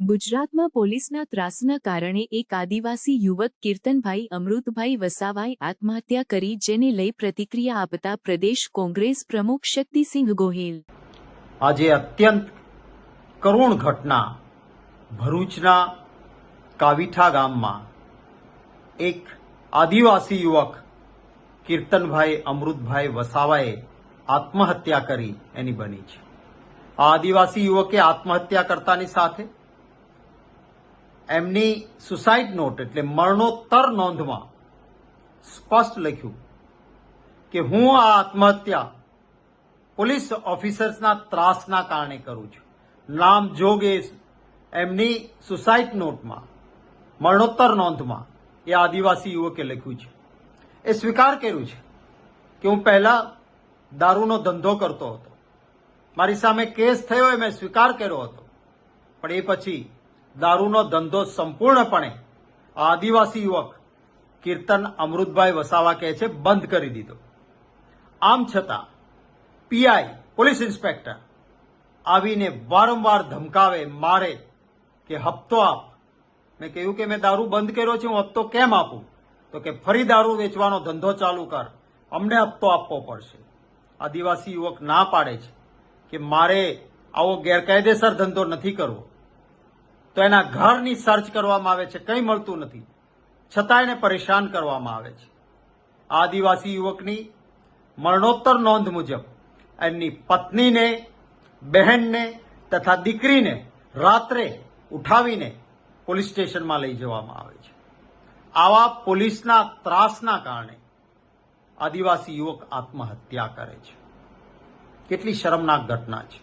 ગુજરાતમાં પોલીસના ત્રાસના કારણે એક આદિવાસી યુવક કીર્તનભાઈ અમૃતભાઈ વસાવાએ આત્મહત્યા કરી, જેને લઈ પ્રતિક્રિયા આપતા પ્રદેશ કોંગ્રેસ પ્રમુખ શક્તિસિંહ ગોહિલ. આજે અત્યંત કરુણ ઘટના ભરૂચના કાવીઠા ગામમાં એક આદિવાસી યુવક કીર્તનભાઈ અમૃતભાઈ વસાવાએ આત્મહત્યા કરી એની બની છે. આ આદિવાસી યુવકે આત્મહત્યા કરતાની સાથે એમની સુસાઇડ નોટ એટલે મરણોત્તર નોંધમાં સ્પષ્ટ લખ્યું કે હું આ આત્મહત્યા પોલીસ ઓફિસર્સના ત્રાસના કારણે કરું છું. નામ જોગે એમની સુસાઇડ નોટમાં મરણોત્તર નોંધમાં એ આદિવાસી યુવકે લખ્યું છે. એ સ્વીકાર કર્યું છે કે હું પહેલા દારૂનો ધંધો કરતો હતો, મારી સામે કેસ થયો એ મેં સ્વીકાર કર્યો હતો, પણ એ પછી દારૂનો ધંધો સંપૂર્ણપણે આદિવાસી યુવક કીર્તન અમૃતભાઈ વસાવા કહે છે બંધ કરી દીધો. આમ છતાં પીઆઈ પોલીસ ઇન્સ્પેક્ટર આવીને વારંવાર ધમકાવે, મારે કે હપ્તો આપ. મેં કહ્યું કે મેં દારૂ બંધ કર્યો છે, હું હપ્તો કેમ આપું? તો કે ફરી દારૂ વેચવાનો ધંધો ચાલુ કર, અમને હપ્તો આપવો પડશે. આદિવાસી યુવક ના પાડે છે કે મારે આવો ગેરકાયદેસર ધંધો નથી કરવો. તો એના ઘરની સર્ચ કરવામાં આવે છે, કંઈ મળતું નથી, છતાં એને પરેશાન કરવામાં આવે છે. આદિવાસી યુવકની મરણોત્તર નોંધ મુજબ એમની પત્નીને, બહેનને તથા દીકરીને રાત્રે ઉઠાવીને પોલીસ સ્ટેશનમાં લઈ જવામાં આવે છે. આવા પોલીસના ત્રાસના કારણે આદિવાસી યુવક આત્મહત્યા કરે છે. કેટલી શરમનાક ઘટના છે.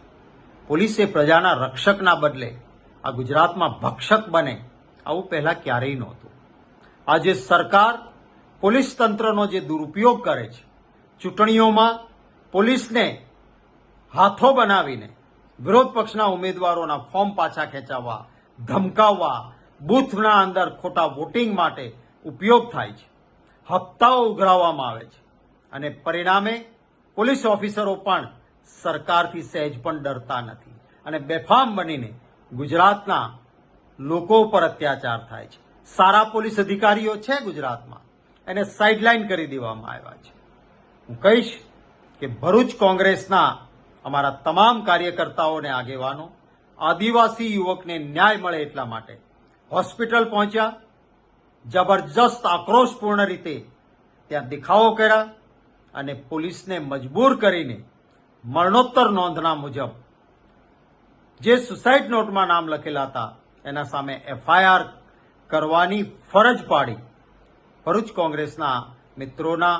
પોલીસે પ્રજાના રક્ષકના બદલે આ ગુજરાતમાં ભક્ષક બને, આવું પહેલા ક્યારેય નહોતું. આજે સરકાર પોલીસ તંત્રનો જે દુરુપયોગ કરે છે, ચૂંટણીઓમાં પોલીસને હાથો બનાવીને વિરોધ પક્ષના ઉમેદવારોના ફોર્મ પાછા ખેંચાવવા, ધમકાવવા, બૂથના અંદર ખોટા વોટિંગ માટે ઉપયોગ થાય છે, હપ્તાઓ ઉઘરાવવામાં આવે છે, અને પરિણામે પોલીસ ઓફિસરો પણ સરકારથી સહેજ પણ ડરતા નથી અને બેફામ બનીને ગુજરાતના લોકો ઉપર અત્યાચાર થાય છે. સારા પોલીસ અધિકારીઓ છે ગુજરાતમાં, એને સાઇડલાઇન કરી દેવામાં આવ્યા છે. હું કહીશ કે ભરૂચ કોંગ્રેસના અમારા તમામ કાર્યકર્તાઓને આગેવાનો આદિવાસી યુવકને ન્યાય મળે એટલા માટે હોસ્પિટલ પહોંચ્યા, જબરજસ્ત આક્રોશપૂર્ણ રીતે ત્યાં દેખાવો કર્યા અને પોલીસને મજબૂર કરીને મરણોત્તર નોંધના મુજબ જે સુસાઇડ નોટમાં નામ લખેલા હતા એના સામે એફઆઈઆર કરવાની ફરજ પાડી. ભરૂચ કોંગ્રેસના મિત્રોના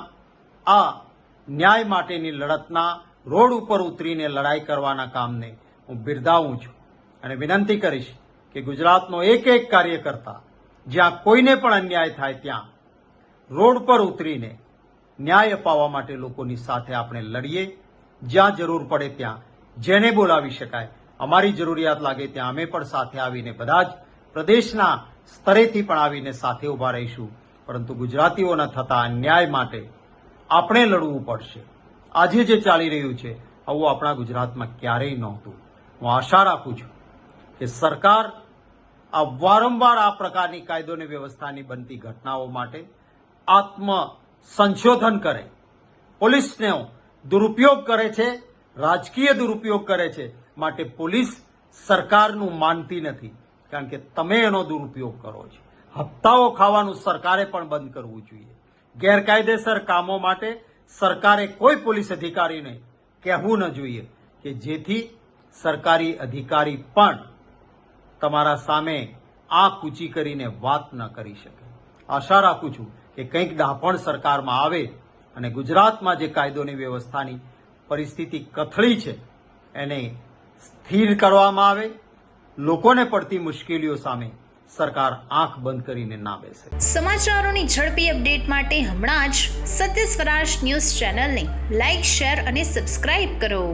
આ ન્યાય માટેની લડતના રોડ ઉપર ઉતરીને લડાઈ કરવાના કામને હું બિરદાવું છું અને વિનંતી કરીશ કે ગુજરાતનો એક એક કાર્યકર્તા જ્યાં કોઈને પણ અન્યાય થાય ત્યાં રોડ પર ઉતરીને ન્યાય અપાવવા માટે લોકોની સાથે આપણે લડીએ. જ્યાં જરૂર પડે ત્યાં જેને બોલાવી શકાય, અમારી જરૂરિયાત લાગે ત્યાં અમે પણ સાથે આવીને બધા જ પ્રદેશના સ્તરેથી પણ આવીને સાથે ઉભા રહીશું. પરંતુ ગુજરાતીઓના થતા અન્યાય માટે આપણે લડવું પડશે. આજે જે ચાલી રહ્યું છે આવું આપણા ગુજરાતમાં ક્યારેય નહોતું. હું આશા રાખું છું કે સરકાર આ વારંવાર આ પ્રકારની કાયદો અને વ્યવસ્થાની બનતી ઘટનાઓ માટે આત્મ સંશોધન કરે. પોલીસનો દુરુપયોગ કરે છે, રાજકીય દુરુપયોગ કરે છે, માટે પોલીસ સરકારનું માનતી નથી, કારણ કે તમે એનો દુરુપયોગ કરો છો. હપ્તાઓ ખાવાનું સરકારે પણ બંધ કરવું જોઈએ. ગેરકાયદેસર કામો માટે સરકારે કોઈ પોલીસ અધિકારીને કહેવું ન જોઈએ કે જેથી સરકારી અધિકારી પણ તમારા સામે આંખ ઊંચી કરીને વાત ન કરી શકે. આશા રાખું છું કે કંઈક ડાપણ સરકારમાં આવે અને ગુજરાતમાં જે કાયદોની વ્યવસ્થાની પરિસ્થિતિ કથળી છે એને સ્થિર કરવામાં આવે. લોકોને પડતી મુશ્કેલીઓ સામે સરકાર આંખ બંધ કરીને ના બેસે. સમાચારોની ઝડપી અપડેટ માટે હમણાં જ સત્ય સ્વરાજ ન્યૂઝ ચેનલને લાઇક, શેર અને સબસ્ક્રાઇબ કરો.